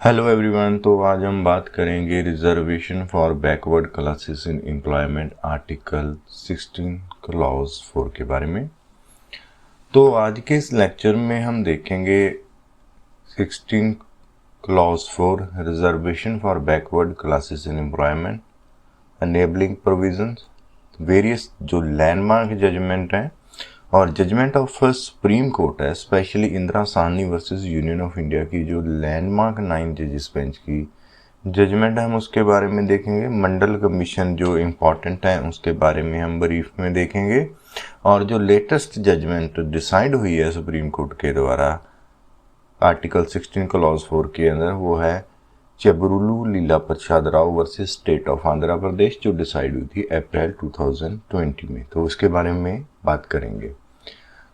Hello everyone. तो आज हम बात करेंगे reservation for backward classes in employment article 16 clause 4 के बारे में। तो आज के इस लेक्चर में हम देखेंगे 16 clause 4 reservation for backward classes in employment enabling provisions, various जो लैंडमार्क जजमेंट हैं और जजमेंट ऑफ सुप्रीम कोर्ट है, specially Indira Sawhney versus union of India की जो लैंडमार्क 9 जजेस बेंच की जजमेंट है, हम उसके बारे में देखेंगे। मंडल कमीशन जो इम्पोर्टेंट है उसके बारे में हम ब्रीफ में देखेंगे। और जो लेटेस्ट जजमेंट डिसाइड हुई है सुप्रीम कोर्ट के द्वारा आर्टिकल 16 क्लॉज 4 के अंदर, वो है Chebrolu Leela Prasad Rao versus state of Andhra Pradesh, जो डिसाइड हुई थी अप्रैल 2020 में। तो उसके बारे में बात करेंगे।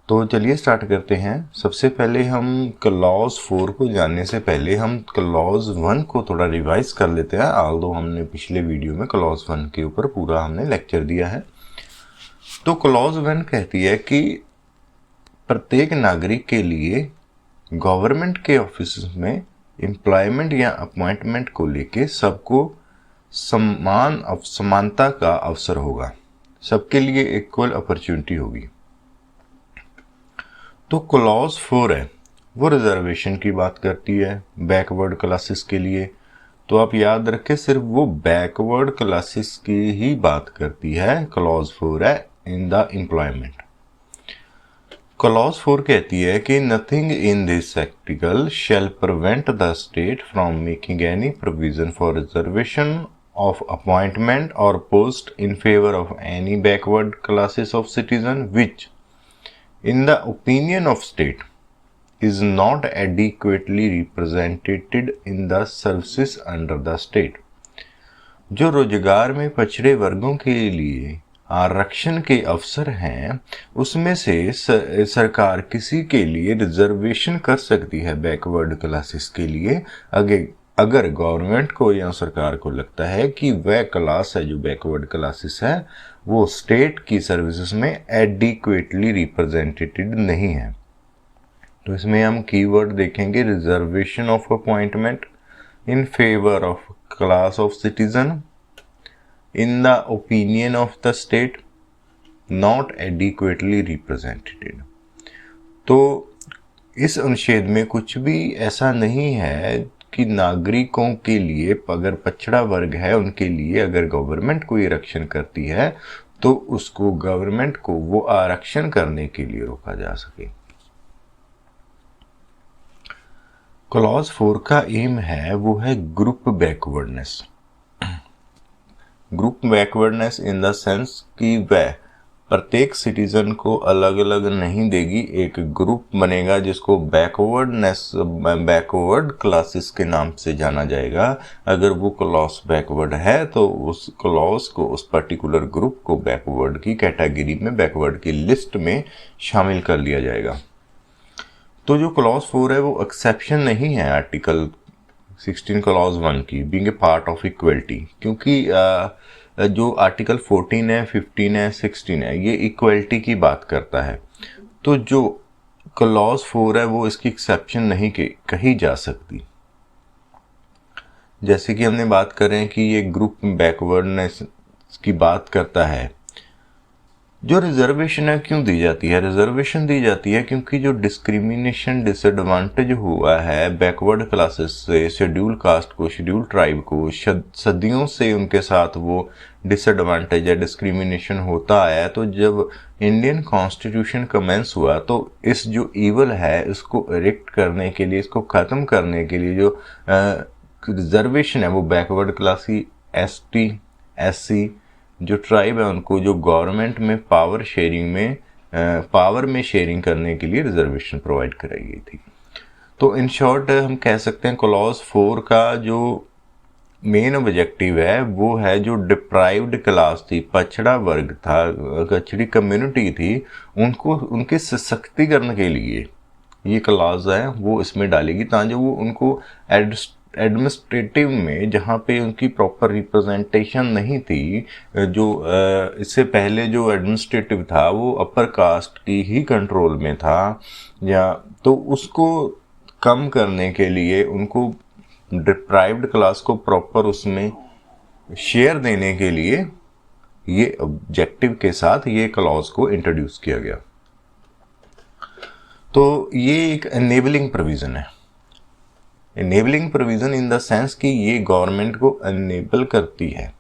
तो चलिए स्टार्ट करते हैं। सबसे पहले हम क्लॉज 4 को जानने से पहले हम क्लॉज 1 को थोड़ा रिवाइज कर लेते हैं। ऑल्दो हमने पिछले वीडियो में क्लॉज 1 के ऊपर पूरा हमने लेक्चर दिया है। तो क्लॉज 1 कहती है कि प्रत्येक नागरिक के लिए गवर्नमेंट के ऑफिस में एम्प्लॉयमेंट या अपॉइंटमेंट को लेके सबको समानता का अवसर होगा, सबके लिए इक्वल अपॉर्चुनिटी होगी। तो क्लॉज 4 है वो रिजर्वेशन की बात करती है बैकवर्ड क्लासेस के लिए। तो आप याद रखें, सिर्फ वो बैकवर्ड क्लासेस की ही बात करती है। क्लॉज 4 है इन द एम्प्लॉयमेंट। क्लॉज 4 कहती है कि nothing in this article shall prevent the state from making any provision for reservation of appointment or post in favor of any backward classes of citizen which in the opinion of state is not adequately represented in the services under the state। जो रोजगार में पछड़े वर्गों के लिए आरक्षण के अवसर हैं, उसमें से सरकार किसी के लिए रिजर्वेशन कर सकती है बैकवर्ड क्लासेस के लिए, अगर गवर्नमेंट को या सरकार को लगता है कि वह क्लास है जो बैकवर्ड क्लासेस है वो स्टेट की सर्विसेज में एडिक्वेटली रिप्रेजेंटेटेड नहीं है। तो इसमें हम कीवर्ड देखेंगे, reservation of appointment in favour of class of citizen in the opinion of the state not adequately represented. तो इस अनुच्छेद में कुछ भी ऐसा नहीं है कि नागरिकों के लिए, अगर पछड़ा वर्ग है उनके लिए अगर गवर्नमेंट कोई आरक्षण करती है तो उसको गवर्नमेंट को वो आरक्षण करने के लिए रोका जा सके। क्लॉज 4 का एम है वो है group backwardness. Group backwardness in the sense कि वह प्रत्येक सिटीजन को अलग अलग नहीं देगी, एक ग्रुप बनेगा जिसको बैकवर्ड क्लासेस के नाम से जाना जाएगा। अगर वो क्लॉज बैकवर्ड है तो उस क्लॉज को, उस पर्टिकुलर ग्रुप को बैकवर्ड की कैटेगरी में, बैकवर्ड की लिस्ट में शामिल कर लिया जाएगा। तो जो क्लॉज 4 है वो एक्सेप्शन नहीं है आर्टिकल 16 क्लॉज 1 की, being a part of equality, क्योंकि जो आर्टिकल 14 है, 15 है, 16 है, ये इक्वलिटी की बात करता है। तो जो क्लॉज 4 है वो इसकी एक्सेप्शन नहीं कही जा सकती। जैसे कि हमने बात कर रहे हैं कि ये ग्रुप बैकवर्डनेस की बात करता है। जो रिजर्वेशन है क्यों दी जाती है? रिजर्वेशन दी जाती है क्योंकि जो डिस्क्रिमिनेशन, डिसएडवांटेज हुआ है बैकवर्ड क्लासेस से शेड्यूल कास्ट को, शेड्यूल ट्राइब को, सदियों से उनके साथ वो डिसएडवांटेज या डिस्क्रिमिनेशन होता आया। तो जब इंडियन कॉन्स्टिट्यूशन कमेंस हुआ तो इस जो ईवल है इसको इरेक्ट करने के लिए, इसको ख़त्म करने के लिए जो रिजर्वेशन है वो बैकवर्ड क्लास की ST, SC जो ट्राइब है उनको जो गवर्नमेंट में पावर में शेयरिंग करने के लिए रिजर्वेशन प्रोवाइड कराई गई थी। तो इन शॉर्ट हम कह सकते हैं क्लॉज 4 का जो मेन ऑब्जेक्टिव है वो है जो डिप्राइव्ड क्लास थी, पछड़ा वर्ग था, पछड़ी कम्युनिटी थी, उनको उनके सशक्तिकरण के लिए ये क्लॉज है वो इसमें डालेगी, ताकि वो उनको एडमिनिस्ट्रेटिव में, जहाँ पे उनकी प्रॉपर रिप्रेजेंटेशन नहीं थी, जो इससे पहले जो एडमिनिस्ट्रेटिव था वो अपर कास्ट की ही कंट्रोल में था, या तो उसको कम करने के लिए, उनको डिप्राइव्ड क्लास को प्रॉपर उसमें शेयर देने के लिए ये ऑब्जेक्टिव के साथ ये क्लॉज को इंट्रोड्यूस किया गया। तो ये एक एनेबलिंग प्रोविजन है। Enabling provision in the sense कि ये गवर्नमेंट को एनेबल करती है।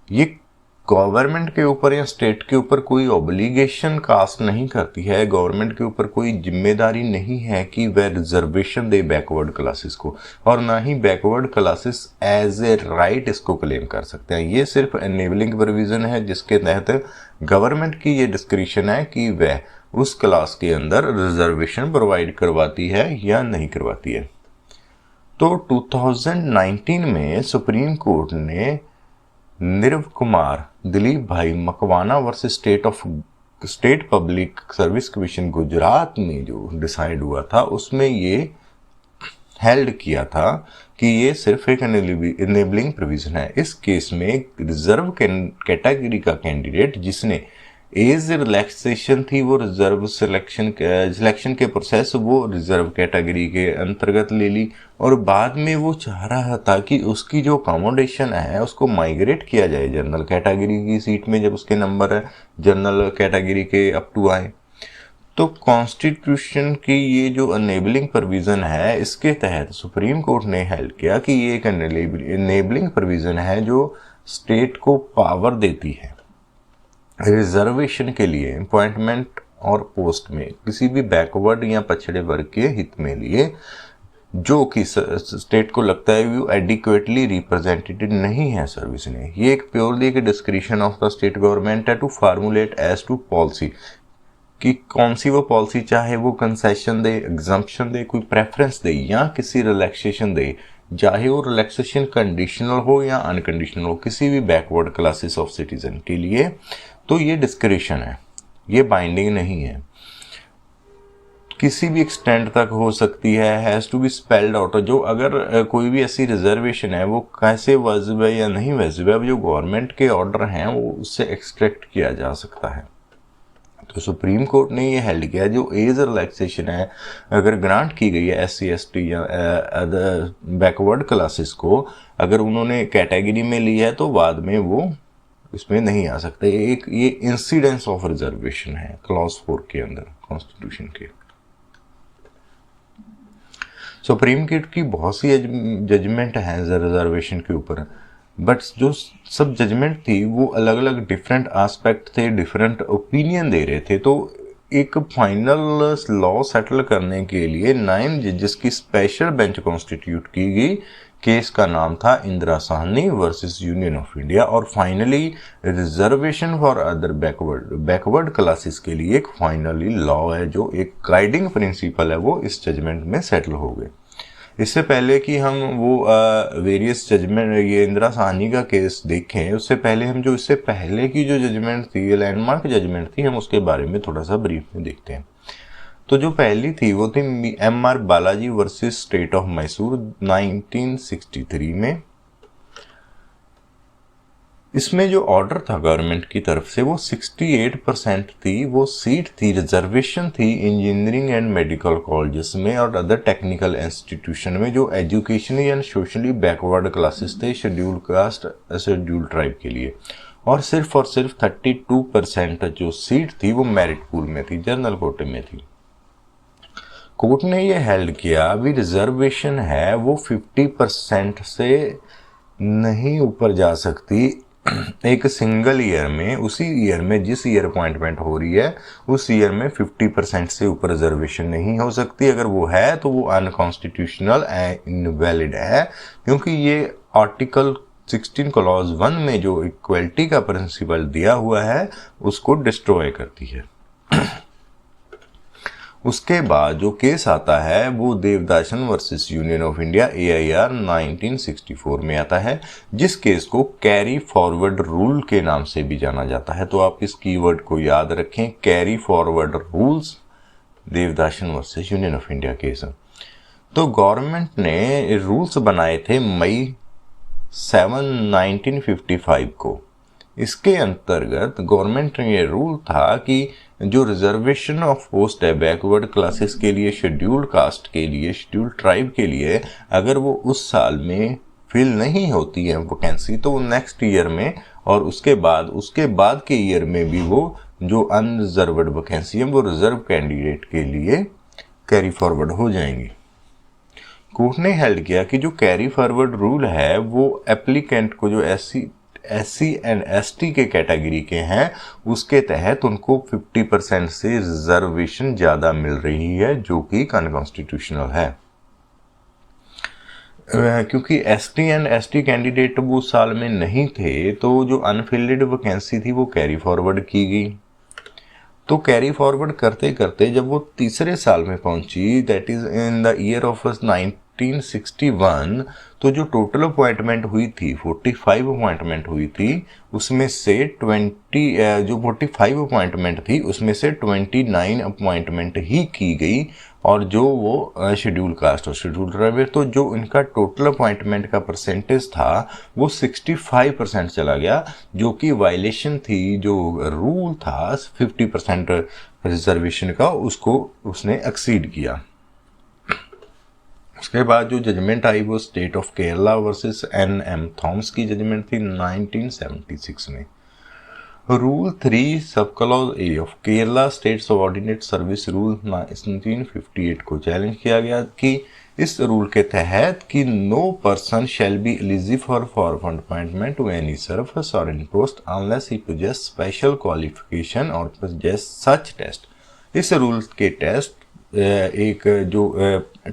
ये गवर्नमेंट के ऊपर या स्टेट के ऊपर कोई ऑब्लिगेशन कास्ट नहीं करती है, गवर्नमेंट के ऊपर कोई जिम्मेदारी नहीं है कि वह रिजर्वेशन दे बैकवर्ड क्लासेस को, और ना ही backward classes as a right इसको क्लेम कर सकते हैं। ये सिर्फ एनेबलिंग प्रोविजन है जिसके तहत गवर्नमेंट की ये डिस्क्रिशन है कि वह उस क्लास के अंदर रिजर्वेशन प्रोवाइड करवाती है या नहीं करवाती है। तो 2019 में सुप्रीम कोर्ट ने नीरव कुमार दिलीप भाई Makwana versus state public service commission Gujarat में जो डिसाइड हुआ था उसमें ये हेल्ड किया था कि ये सिर्फ एक एनेबलिंग प्रोविजन है। इस केस में एक रिजर्व कैटेगरी का कैंडिडेट जिसने एज रिलैक्सेशन थी, वो रिजर्व सिलेक्शन के प्रोसेस वो रिजर्व कैटेगरी के अंतर्गत ले ली, और बाद में वो चाह रहा था कि उसकी जो अकोमोडेशन है उसको माइग्रेट किया जाए जनरल कैटेगरी की सीट में, जब उसके नंबर जनरल कैटेगरी के अप टू आए। तो कॉन्स्टिट्यूशन की ये जो एनेबलिंग प्रोविजन है इसके तहत सुप्रीम कोर्ट ने हेल्ड किया कि ये एक एनेबलिंग प्रोविजन है जो स्टेट को पावर देती है रिजर्वेशन के लिए अपॉइंटमेंट और पोस्ट में किसी भी बैकवर्ड या पछड़े वर्ग के हित में लिए जो कि स्टेट को लगता है वो एडिक्वेटली रिप्रेजेंटेटेड नहीं है सर्विस में। ये एक प्योरली एक discretion of the state government है to formulate as to policy कि कौन सी वो पॉलिसी, चाहे वो कंसेशन दे, एग्जम्पशन दे, कोई प्रेफरेंस दे या किसी रिलैक्सेशन दे, चाहे वो रिलैक्सेशन कंडीशनल हो या अनकंडीशनल हो किसी भी बैकवर्ड क्लासेस ऑफ सिटीजन के लिए। तो ये डिस्क्रिशन है, ये बाइंडिंग नहीं है, किसी भी एक्सटेंड तक हो सकती है, has to be spelled out. जो अगर कोई भी ऐसी रिजर्वेशन है वो कैसे वाजिब है या नहीं वाजिब है, जो गवर्नमेंट के ऑर्डर हैं वो उससे एक्सट्रैक्ट किया जा सकता है। तो सुप्रीम कोर्ट ने ये हेल्ड किया जो एज रिलैक्सेशन है अगर ग्रांट की गई है SC ST या अदर बैकवर्ड क्लासेस को, अगर उन्होंने कैटेगरी में लिया है तो बाद में वो इसमें नहीं आ सकते। एक ये इंसिडेंस ऑफ रिजर्वेशन है क्लॉज 4 के अंदर कॉन्स्टिट्यूशन के। सुप्रीम कोर्ट की बहुत सी जजमेंट हैं रिजर्वेशन के ऊपर, बट जो सब जजमेंट थी वो अलग अलग डिफरेंट एस्पेक्ट थे, डिफरेंट ओपिनियन दे रहे थे। तो एक फाइनल लॉ सेटल करने के लिए 9 जजेस की स्पेशल बेंच कॉन्स्टिट्यूट की गई। केस का नाम था Indira Sawhney versus union of India, और finally reservation for other backward classes के लिए एक फाइनली लॉ है जो एक गाइडिंग प्रिंसिपल है वो इस जजमेंट में सेटल हो गए। इससे पहले कि हम वो वेरियस जजमेंट ये इंदिरा साहनी का केस देखें, उससे पहले हम जो इससे पहले की जो जजमेंट थी, ये लैंडमार्क जजमेंट थी, हम उसके बारे में थोड़ा सा ब्रीफ में देखते हैं। तो जो पहली थी वो थी MR Balaji versus state of Mysore 1963 में। इसमें जो ऑर्डर था गवर्नमेंट की तरफ से वो 68% थी, वो सीट थी, रिजर्वेशन थी इंजीनियरिंग एंड मेडिकल कॉलेजेस में और अदर टेक्निकल इंस्टीट्यूशन में जो educationally and socially backward classes थे, शेड्यूल कास्ट शेड्यूल ट्राइब के लिए, और सिर्फ 32% जो सीट थी वो मेरिट पूल में थी, जनरल कोटे में थी। कोर्ट ने ये हेल्ड किया अभी रिजर्वेशन है वो 50% से नहीं ऊपर जा सकती एक सिंगल ईयर में। उसी ईयर में जिस ईयर अपॉइंटमेंट हो रही है उस ईयर में 50% से ऊपर रिजर्वेशन नहीं हो सकती। अगर वो है तो वो अनकॉन्स्टिट्यूशनल एंड इनवैलिड है, क्योंकि ये आर्टिकल 16 क्लॉज 1 में जो इक्वलिटी का प्रिंसिपल दिया हुआ है उसको डिस्ट्रॉय करती है। उसके बाद जो केस आता है वो Devadasan versus union of India AIR 1964 में आता है, जिस केस को कैरी फॉरवर्ड रूल के नाम से भी जाना जाता है। तो आप इस कीवर्ड को याद रखें, carry forward rules, Devadasan versus union of India case. तो गवर्नमेंट ने रूल्स बनाए थे मई 7, 1955 को। इसके अंतर्गत गवर्नमेंट ने ये रूल था कि जो रिजर्वेशन ऑफ पोस्ट है बैकवर्ड क्लासेस के लिए, शेड्यूल्ड कास्ट के लिए, शेड्यूल्ड ट्राइब के लिए, अगर वो उस साल में फिल नहीं होती है वैकेंसी तो नेक्स्ट ईयर में और उसके बाद के ईयर में भी वो जो अनरिजर्व्ड वैकेंसी है वो रिजर्व कैंडिडेट के लिए कैरी फॉरवर्ड हो जाएंगी। कोर्ट ने हेल्ड किया कि जो कैरी फॉरवर्ड रूल है वो एप्लीकेंट को जो एससी एंड एसटी के कैटेगरी के हैं उसके तहत उनको 50% से रिजर्वेशन ज़्यादा मिल रही है, जो कि अनकॉन्स्टिट्यूशनल है। क्योंकि एसटी एंड एसटी कैंडिडेट वो साल में नहीं थे तो जो अनफिल्ड वैकेंसी थी वो कैरी फॉरवर्ड की गई। तो कैरी फॉरवर्ड करते करते जब वो तीसरे साल में पहुंची, that is in the year of 1961, तो जो टोटल अपॉइंटमेंट हुई थी 45 अपॉइंटमेंट हुई थी, उसमें से 45 अपॉइंटमेंट थी उसमें से 29 अपॉइंटमेंट ही की गई और जो वो शेड्यूल कास्ट और शेड्यूल ट्राइब, तो जो इनका टोटल अपॉइंटमेंट का परसेंटेज था वो 65% चला गया, जो कि वायलेशन थी जो रूल था 50% रिजर्वेशन का, उसको उसने एक्सीड किया। उसके बाद जो जजमेंट आई वो state of Kerala versus N M. Thomas की जजमेंट थी 1976 में। Rule 3 sub clause A of Kerala state subordinate service rule 1958 को चैलेंज किया गया कि इस रूल के तहत कि no person shall be eligible for appointment to any service और in post unless he possesses special qualification और पोजेस सच टेस्ट। इस रूल के टेस्ट एक जो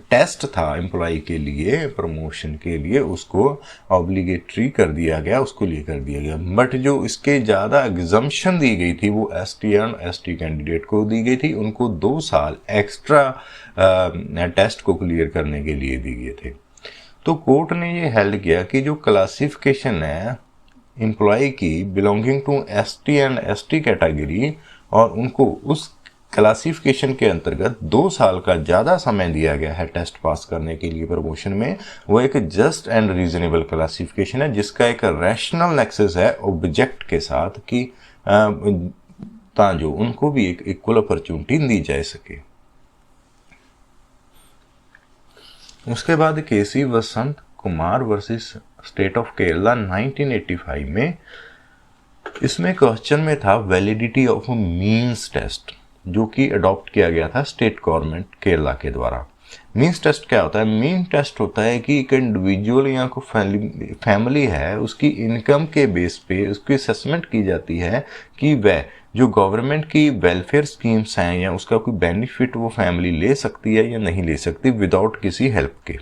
टेस्ट था एम्प्लॉय के लिए प्रमोशन के लिए उसको ऑब्लिगेटरी कर दिया गया, उसको लिए कर दिया गया। बट जो इसके ज़्यादा एग्जम्पशन दी गई थी वो एसटी एंड एसटी कैंडिडेट को दी गई थी, उनको 2 साल एक्स्ट्रा टेस्ट को क्लियर करने के लिए दिए गए थे। तो कोर्ट ने ये हेल्ड किया कि जो क्लासिफिकेशन है एम्प्लॉय की belonging to ST and ST category और उनको उस क्लासिफिकेशन के अंतर्गत 2 साल का ज़्यादा समय दिया गया है टेस्ट पास करने के लिए प्रमोशन में, वो एक जस्ट एंड रीजनेबल क्लासिफिकेशन है जिसका एक रैशनल नेक्सस है ऑब्जेक्ट के साथ कि ताकि उनको भी एक इक्वल अपॉर्चुनिटी दी जा सके। उसके बाद K C Vasanth Kumar versus state of Kerala 1985 में, इसमें क्वेश्चन में था वैलिडिटी ऑफ मीन्स टेस्ट जो कि अडॉप्ट किया गया था स्टेट गवर्नमेंट केरला के द्वारा। मीन्स टेस्ट क्या होता है? मीन टेस्ट होता है कि एक इंडिविजुअल या कोई फैमिली है उसकी इनकम के बेस पे उसकी असेसमेंट की जाती है कि वह जो गवर्नमेंट की वेलफेयर स्कीम्स हैं या उसका कोई बेनिफिट वो फैमिली ले सकती है या नहीं ले सकती विदाउट किसी हेल्प के,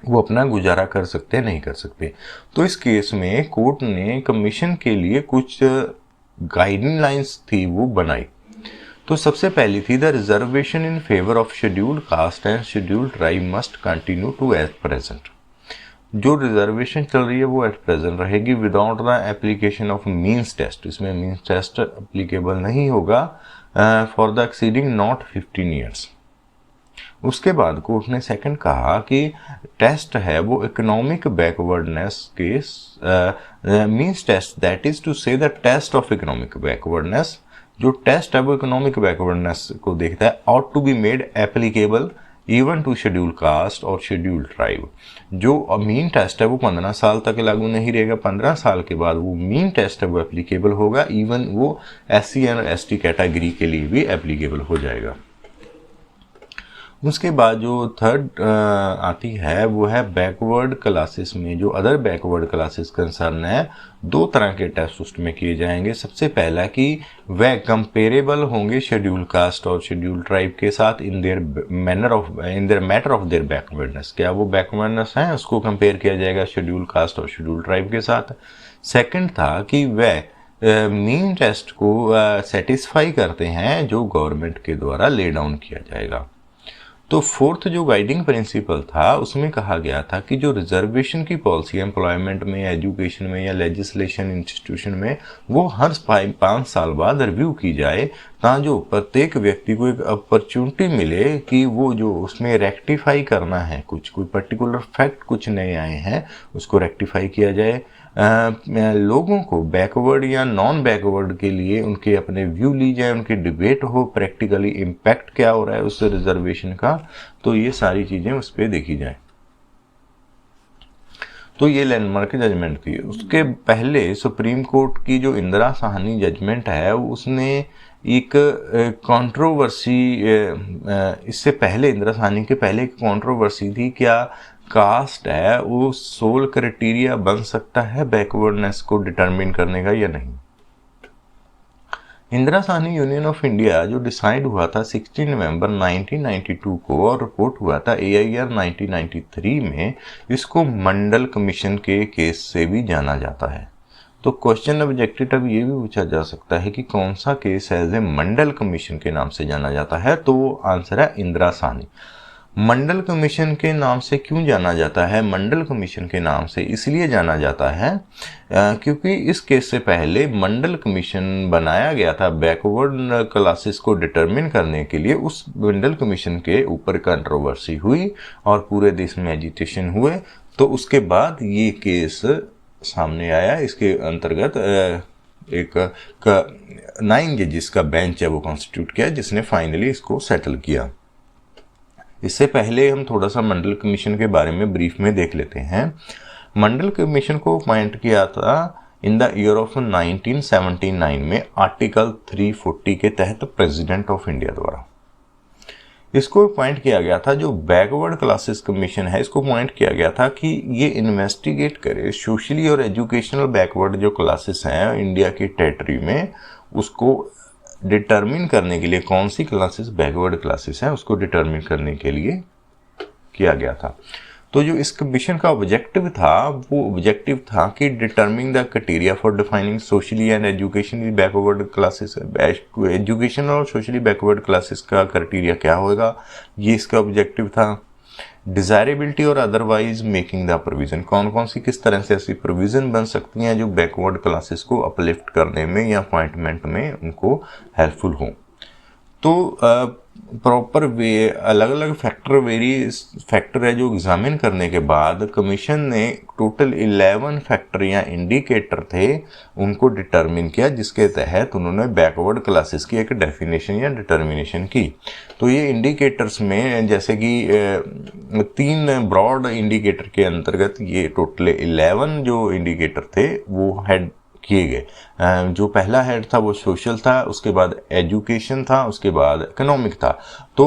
वो अपना गुजारा कर सकते हैं नहीं कर सकते। तो इस केस में कोर्ट ने कमीशन के लिए कुछ गाइडलाइंस थी वो बनाई। तो सबसे पहली थी the reservation in favour of scheduled caste and scheduled tribe must continue to as present. जो रिजर्वेशन चल रही है वो एट प्रेजेंट रहेगी without the application of means test. इसमें मीन्स टेस्ट एप्लीकेबल नहीं होगा for the exceeding not 15 years. उसके बाद कोर्ट ने सेकंड कहा कि टेस्ट है वो इकोनॉमिक बैकवर्डनेस के means test, that is to say the test of economic backwardness. जो टेस्ट है वो इकोनॉमिक बैकवर्डनेस को देखता है, ought to be made applicable even to schedule caste और शेड्यूल ट्राइब। जो मीन टेस्ट है वो 15 साल तक लागू नहीं रहेगा, 15 साल के बाद वो मीन टेस्ट है वो एप्लीकेबल होगा, इवन वो एससी एंड एसटी कैटेगरी के लिए भी एप्लीकेबल हो जाएगा। उसके बाद जो थर्ड आती है वो है बैकवर्ड क्लासेस में। जो अदर बैकवर्ड क्लासेस कंसर्न है 2 तरह के टेस्ट उसमें किए जाएंगे। सबसे पहला कि वह कंपेरेबल होंगे शेड्यूल कास्ट और शेड्यूल ट्राइब के साथ in their matter of their backwardness. क्या वो बैकवर्डनेस है उसको कंपेयर किया जाएगा शेड्यूल कास्ट और शेड्यूल ट्राइब के साथ। सेकंड था कि वह मीन टेस्ट को सेटिस्फाई करते हैं जो गवर्नमेंट के द्वारा ले डाउन किया जाएगा। तो फोर्थ जो गाइडिंग प्रिंसिपल था उसमें कहा गया था कि जो रिजर्वेशन की पॉलिसी एम्प्लॉयमेंट में, एजुकेशन में या लेजिस्लेशन इंस्टीट्यूशन में वो हर 5 साल बाद रिव्यू की जाए, ताकि जो प्रत्येक व्यक्ति को एक अपॉर्चुनिटी मिले कि वो जो उसमें रेक्टिफाई करना है, कोई पर्टिकुलर फैक्ट कुछ नए आए हैं उसको रेक्टिफाई किया जाए। लोगों को बैकवर्ड या नॉन बैकवर्ड के लिए उनके अपने व्यू ली जाए, उनकी डिबेट हो, प्रैक्टिकली इम्पैक्ट क्या हो रहा है उस रिजर्वेशन का, तो ये सारी चीज़ें उस पर देखी जाए। तो ये लैंडमार्क जजमेंट थी। उसके पहले सुप्रीम कोर्ट की जो इंदिरा साहनी जजमेंट है उसने एक कंट्रोवर्सी, इससे पहले इंदिरा साहनी के पहले एक कंट्रोवर्सी थी, क्या कास्ट है वो सोल क्राइटेरिया बन सकता है बैकवर्डनेस को डिटरमिन करने का या नहीं। Indira Sahni union of India जो डिसाइड हुआ था 16 नवंबर 1992 को और रिपोर्ट हुआ था AIR 1993 में, इसको मंडल कमीशन के केस से भी जाना जाता है। तो क्वेश्चन ऑब्जेक्टिव अब ये भी पूछा जा सकता है कि कौन सा case as a Mandal commission के नाम से जाना जाता है, तो आंसर है इंदिरा साहनी। मंडल कमीशन के नाम से क्यों जाना जाता है? मंडल कमीशन के नाम से इसलिए जाना जाता है क्योंकि इस केस से पहले मंडल कमीशन बनाया गया था बैकवर्ड क्लासेस को डिटरमिन करने के लिए। उस मंडल कमीशन के ऊपर कंट्रोवर्सी हुई और पूरे देश में एजिटेशन हुए, तो उसके बाद ये केस सामने आया। इसके अंतर्गत एक 9 जजेस का बेंच है वो कॉन्स्टिट्यूट किया, जिसने फाइनली इसको सेटल किया। इससे पहले हम थोड़ा सा मंडल कमीशन के बारे में ब्रीफ में देख लेते हैं। मंडल कमीशन को अपॉइंट किया था इन द ईयर ऑफ 1979 में आर्टिकल 340 के तहत प्रेसिडेंट ऑफ इंडिया द्वारा। इसको अपॉइंट किया गया था, जो बैकवर्ड क्लासेस कमीशन है इसको अपॉइंट किया गया था कि ये इन्वेस्टिगेट करे सोशली और एजुकेशनल बैकवर्ड जो क्लासेस हैं इंडिया की टेरिटरी में, उसको डिटरमिन करने के लिए कौन सी क्लासेस बैकवर्ड क्लासेस हैं उसको डिटरमिन करने के लिए किया गया था। तो जो इस कमीशन का ऑब्जेक्टिव था वो ऑब्जेक्टिव था कि determine the criteria for defining socially and educationally backward classes. Education और सोशली बैकवर्ड क्लासेस का क्राइटेरिया क्या होगा, ये इसका ऑब्जेक्टिव था। डिजायरेबिलिटी और अदरवाइज मेकिंग द प्रोविजन, कौन कौन सी किस तरह से ऐसी प्रोविजन बन सकती हैं जो बैकवर्ड क्लासेस को अपलिफ्ट करने में या अपॉइंटमेंट में उनको हेल्पफुल हो। तो प्रॉपर वे अलग अलग फैक्टर है जो एग्जामिन करने के बाद कमीशन ने टोटल 11 फैक्टर या इंडिकेटर थे उनको डिटरमिन किया, जिसके तहत उन्होंने बैकवर्ड क्लासेस की एक डेफिनेशन या डिटर्मिनेशन की। तो ये इंडिकेटर्स में जैसे कि 3 ब्रॉड इंडिकेटर के अंतर्गत ये टोटल 11 जो इंडिकेटर थे वो हेड किए गए। जो पहला हेड था वो सोशल था, उसके बाद एजुकेशन था, उसके बाद इकोनॉमिक था। तो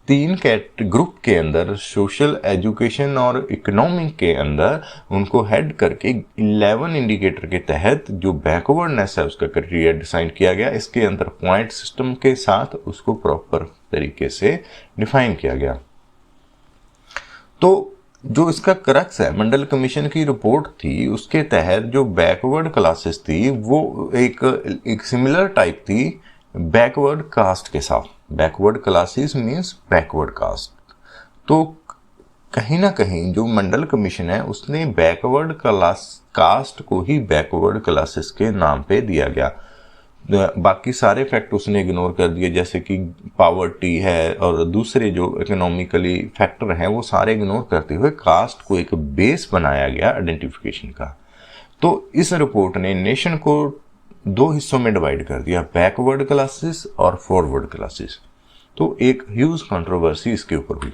3 ग्रुप के अंदर सोशल, एजुकेशन और इकोनॉमिक के अंदर उनको हेड करके 11 इंडिकेटर के तहत जो बैकवर्डनेस है उसका क्राइटेरिया डिसाइड किया गया। इसके अंदर पॉइंट सिस्टम के साथ उसको प्रॉपर तरीके से डिफाइन किया गया। तो जो इसका क्रक्स है मंडल कमीशन की रिपोर्ट थी, उसके तहत जो बैकवर्ड क्लासेस थी वो एक सिमिलर टाइप थी बैकवर्ड कास्ट के साथ। Backward classes means backward caste. तो कहीं ना कहीं जो मंडल कमीशन है उसने बैकवर्ड कास्ट को ही बैकवर्ड क्लासेस के नाम पे दिया गया। बाकी सारे फैक्ट उसने इग्नोर कर दिए, जैसे कि पावर्टी है और दूसरे जो इकोनॉमिकली फैक्टर हैं वो सारे इग्नोर करते हुए कास्ट को एक बेस बनाया गया आइडेंटिफिकेशन का। तो इस रिपोर्ट ने नेशन को 2 हिस्सों में डिवाइड कर दिया, बैकवर्ड क्लासेस और फॉरवर्ड क्लासेस। तो एक ह्यूज कंट्रोवर्सी इसके ऊपर हुई।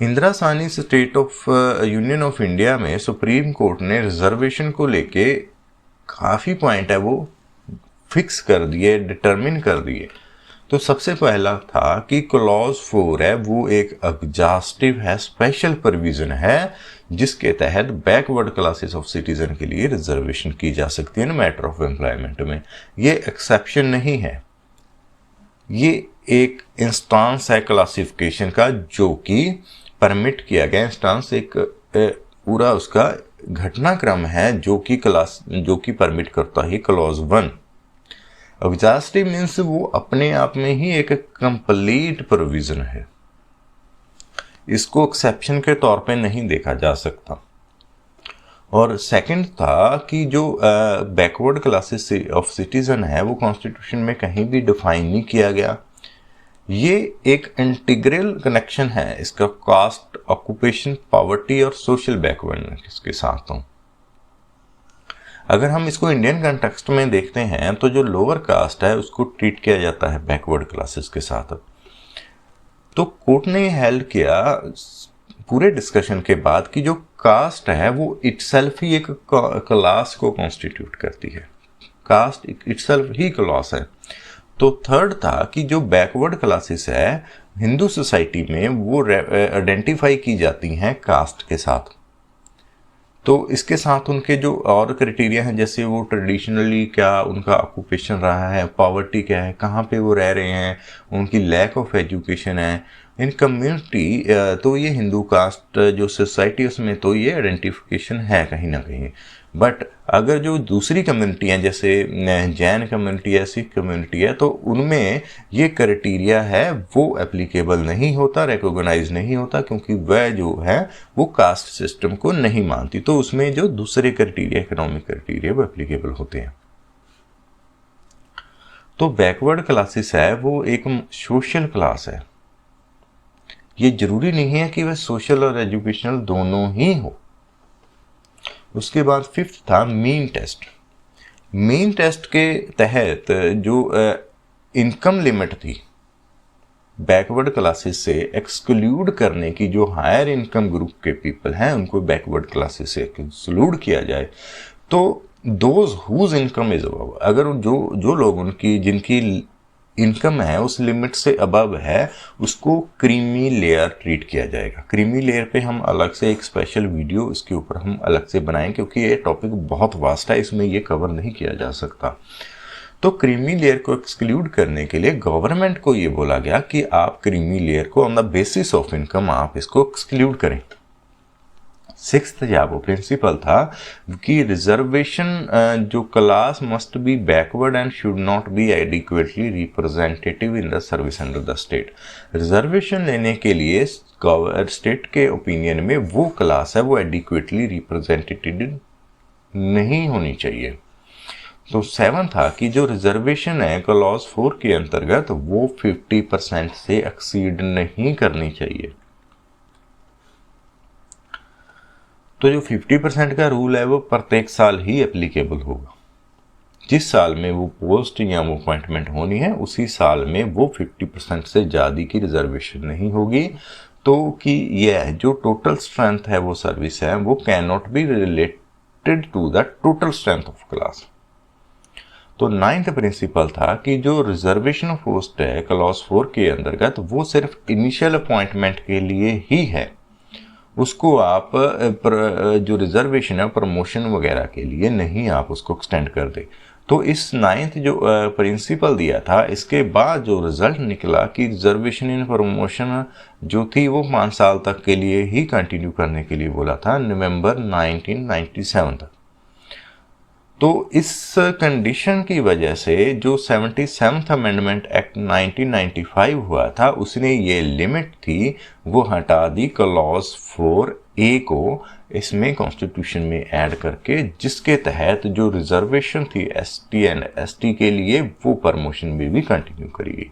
Indira Sahni state of union of India में सुप्रीम कोर्ट ने रिजर्वेशन को लेके काफ़ी पॉइंट है वो फिक्स कर दिए, डिटरमिन कर दिए। तो सबसे पहला था कि क्लॉज 4 है वो एक एग्जॉस्टिव है, स्पेशल प्रोविजन है जिसके तहत बैकवर्ड क्लासेस ऑफ सिटीजन के लिए रिजर्वेशन की जा सकती है ना मैटर ऑफ एम्प्लॉयमेंट में। ये एक्सेप्शन नहीं है, ये एक इंस्टांस है क्लासिफिकेशन का जो कि परमिट किया गया। इंस्टांस एक पूरा उसका घटनाक्रम है जो कि परमिट करता है क्लॉज 1। एग्जॉस्टिव मीन्स वो अपने आप में ही एक कंप्लीट प्रोविजन है, इसको एक्सेप्शन के तौर पे नहीं देखा जा सकता। और सेकंड था कि जो बैकवर्ड क्लासेस ऑफ सिटीजन है वो कॉन्स्टिट्यूशन में कहीं भी डिफाइन नहीं किया गया। ये एक इंटीग्रल कनेक्शन है इसका कास्ट, ऑक्यूपेशन, पॉवर्टी और सोशल बैकवर्डनेस के साथ। अगर हम इसको इंडियन कंटेक्स्ट में देखते हैं तो जो लोअर कास्ट है उसको ट्रीट किया जाता है बैकवर्ड क्लासेस के साथ। तो कोर्ट ने हेल्ड किया पूरे डिस्कशन के बाद कि जो कास्ट है वो इटसेल्फ ही एक क्लास को कॉन्स्टिट्यूट करती है, कास्ट इटसेल्फ ही क्लास है। तो थर्ड था कि जो बैकवर्ड क्लासेस है हिंदू सोसाइटी में वो आइडेंटिफाई की जाती हैं कास्ट के साथ। तो इसके साथ उनके जो और क्राइटेरिया हैं, जैसे वो ट्रेडिशनली क्या उनका ऑक्यूपेशन रहा है, पॉवर्टी क्या है, कहाँ पे वो रह रहे हैं, उनकी लैक ऑफ एजुकेशन है इन कम्युनिटी, तो ये हिंदू कास्ट जो सोसाइटी उसमें तो ये आइडेंटिफिकेशन है कहीं ना कहीं। बट अगर जो दूसरी कम्युनिटी हैं जैसे जैन कम्युनिटी है, सिख कम्युनिटी है, तो उनमें ये क्राइटेरिया है वो एप्लीकेबल नहीं होता, रिकॉग्नाइज नहीं होता, क्योंकि वह जो है वो कास्ट सिस्टम को नहीं मानती। तो उसमें जो दूसरे क्राइटेरिया, इकोनॉमिक क्राइटेरिया, वो एप्लीकेबल होते हैं। तो बैकवर्ड क्लासेस है वो एक सोशल क्लास है। ये जरूरी नहीं है कि वह सोशल और एजुकेशनल दोनों ही हो। उसके बाद फिफ्थ था मीन टेस्ट। मीन टेस्ट के तहत जो इनकम लिमिट थी बैकवर्ड क्लासेस से एक्सक्लूड करने की, जो हायर इनकम ग्रुप के पीपल हैं उनको बैकवर्ड क्लासेस से एक्सक्लूड किया जाए, तो those whose income is above, अगर जो लोग उनकी जिनकी इनकम है उस लिमिट से अबव है उसको क्रीमी लेयर ट्रीट किया जाएगा। क्रीमी लेयर पे हम अलग से एक स्पेशल वीडियो इसके ऊपर हम अलग से बनाएं, क्योंकि ये टॉपिक बहुत वास्ट है, इसमें ये कवर नहीं किया जा सकता। तो क्रीमी लेयर को एक्सक्लूड करने के लिए गवर्नमेंट को ये बोला गया कि आप क्रीमी लेयर को on the basis of income आप इसको एक्सक्लूड करें। सिक्स्थ या वो प्रिंसिपल था कि रिजर्वेशन जो class must be backward and should not be adequately representative in the service under the state. Reservation लेने के लिए स्टेट के ओपिनियन में वो क्लास है वो एडिक्वेटली रिप्रेजेंटेटिव नहीं होनी चाहिए। तो सेवन था कि जो रिजर्वेशन है क्लॉज 4 के अंतर्गत वो 50% से एक्सीड नहीं करनी चाहिए। तो जो 50% का रूल है वो प्रत्येक साल ही एप्लीकेबल होगा। जिस साल में वो पोस्ट या वो अपॉइंटमेंट होनी है उसी साल में वो 50% से ज़्यादा की रिजर्वेशन नहीं होगी। तो कि यह जो टोटल स्ट्रेंथ है वो सर्विस है वो can not be related to the total strength of class. तो नाइन्थ प्रिंसिपल था कि जो रिजर्वेशन ऑफ पोस्ट है क्लॉज 4 के अंतर्गत वो सिर्फ इनिशियल अपॉइंटमेंट के लिए ही है, उसको आप जो रिजर्वेशन है प्रमोशन वगैरह के लिए नहीं आप उसको एक्सटेंड कर दे। तो इस नाइन्थ जो प्रिंसिपल दिया था इसके बाद जो रिजल्ट निकला कि रिजर्वेशन इन प्रमोशन जो थी वो 5 साल तक के लिए ही कंटिन्यू करने के लिए बोला था, नवंबर 1997 तक। तो इस कंडीशन की वजह से जो 77th अमेंडमेंट एक्ट 1995 हुआ था उसने ये लिमिट थी वो हटा दी क्लॉज 4A को इसमें कॉन्स्टिट्यूशन में ऐड करके, जिसके तहत जो रिजर्वेशन थी ST एंड ST के लिए वो प्रमोशन में भी कंटिन्यू करी गई।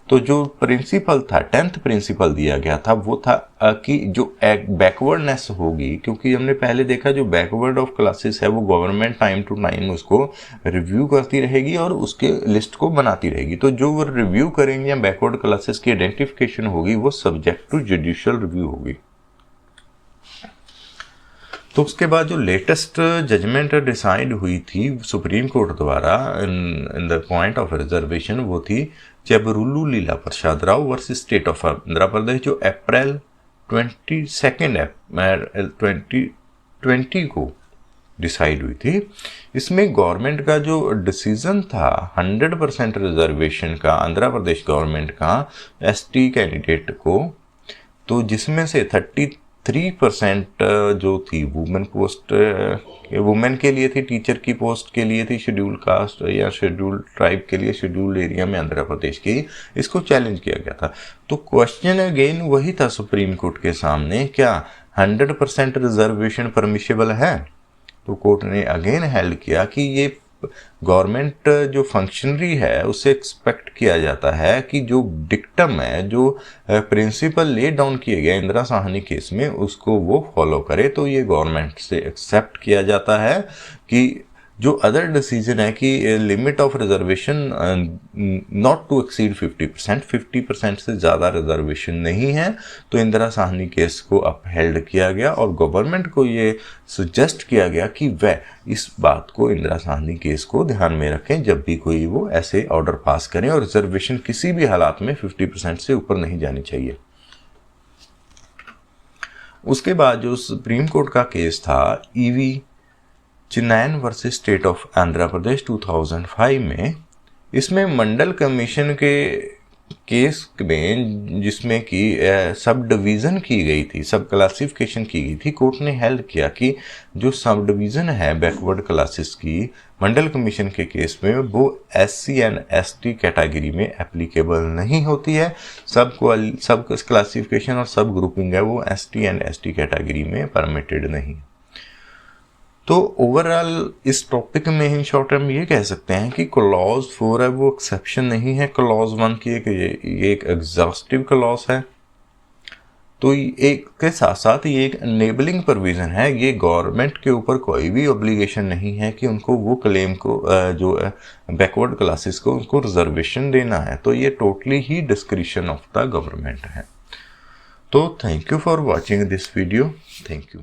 तो जो प्रिंसिपल था 10th प्रिंसिपल दिया गया था वो था कि जो बैकवर्डनेस होगी, क्योंकि हमने पहले देखा जो बैकवर्ड ऑफ क्लासेस है वो गवर्नमेंट टाइम टू टाइम उसको रिव्यू करती रहेगी और उसके लिस्ट को बनाती रहेगी। तो जो वो रिव्यू करेंगे या बैकवर्ड क्लासेस की आइडेंटिफिकेशन होगी वो सब्जेक्ट टू जुडिशियल रिव्यू होगी। तो उसके बाद जो लेटेस्ट जजमेंट डिसाइड हुई थी सुप्रीम कोर्ट द्वारा in the point of reservation वो थी Chebrolu Leela Prasad Rao versus state of Andhra Pradesh, जो अप्रैल 2020 को डिसाइड हुई थी। इसमें गवर्नमेंट का जो डिसीजन था 100% रिजर्वेशन का आंध्र प्रदेश गवर्नमेंट का ST कैंडिडेट को, तो जिसमें से 33% जो थी वुमेन पोस्ट वुमेन के लिए थी, टीचर की पोस्ट के लिए थी, शेड्यूल कास्ट या शेड्यूल ट्राइब के लिए शेड्यूल एरिया में आंध्र प्रदेश की, इसको चैलेंज किया गया था। तो क्वेश्चन अगेन वही था सुप्रीम कोर्ट के सामने, क्या 100% रिजर्वेशन परमिशेबल है? तो कोर्ट ने अगेन हेल्ड किया कि ये गवर्नमेंट जो फंक्शनरी है उससे एक्सपेक्ट किया जाता है कि जो डिक्टम है, जो प्रिंसिपल ले डाउन किए गए इंदिरा साहनी केस में, उसको वो फॉलो करे। तो ये गवर्नमेंट से एक्सेप्ट किया जाता है कि जो अदर डिसीजन है कि limit of reservation not to exceed 50% से ज़्यादा रिजर्वेशन नहीं है, तो इंदिरा साहनी केस को अपहेल्ड किया गया और गवर्नमेंट को ये सजेस्ट किया गया कि वह इस बात को, इंदिरा साहनी केस को ध्यान में रखें जब भी कोई वो ऐसे ऑर्डर पास करें, और रिजर्वेशन किसी भी हालात में 50% से ऊपर नहीं जानी चाहिए। उसके बाद जो सुप्रीम कोर्ट का केस था E V Chinnaiah versus state of Andhra Pradesh 2005 में, इसमें मंडल कमीशन के केस में जिसमें कि सब डिवीज़न की गई थी, सब क्लासिफिकेशन की गई थी, कोर्ट ने हेल्ड किया कि जो सब डिवीज़न है बैकवर्ड क्लासेस की मंडल कमीशन के केस में, वो SC एंड ST कैटेगरी में एप्लीकेबल नहीं होती है। सब क्लासिफिकेशन और सब ग्रुपिंग है वो ST एंड ST कैटेगरी में परमिटेड नहीं। तो ओवरऑल इस टॉपिक में इन शॉर्ट टर्म ये कह सकते हैं कि क्लॉज 4 है वो एक्सेप्शन नहीं है क्लॉज 1 की, ये एक एग्जॉस्टिव क्लॉज है। तो एक के साथ साथ ये एक एनेबलिंग प्रोविजन है, ये गवर्नमेंट के ऊपर कोई भी ऑब्लिगेशन नहीं है कि उनको वो क्लेम को जो बैकवर्ड क्लासेस को उनको रिजर्वेशन देना है, तो ये totally he discretion of the government है। तो thank you for watching this video, thank you.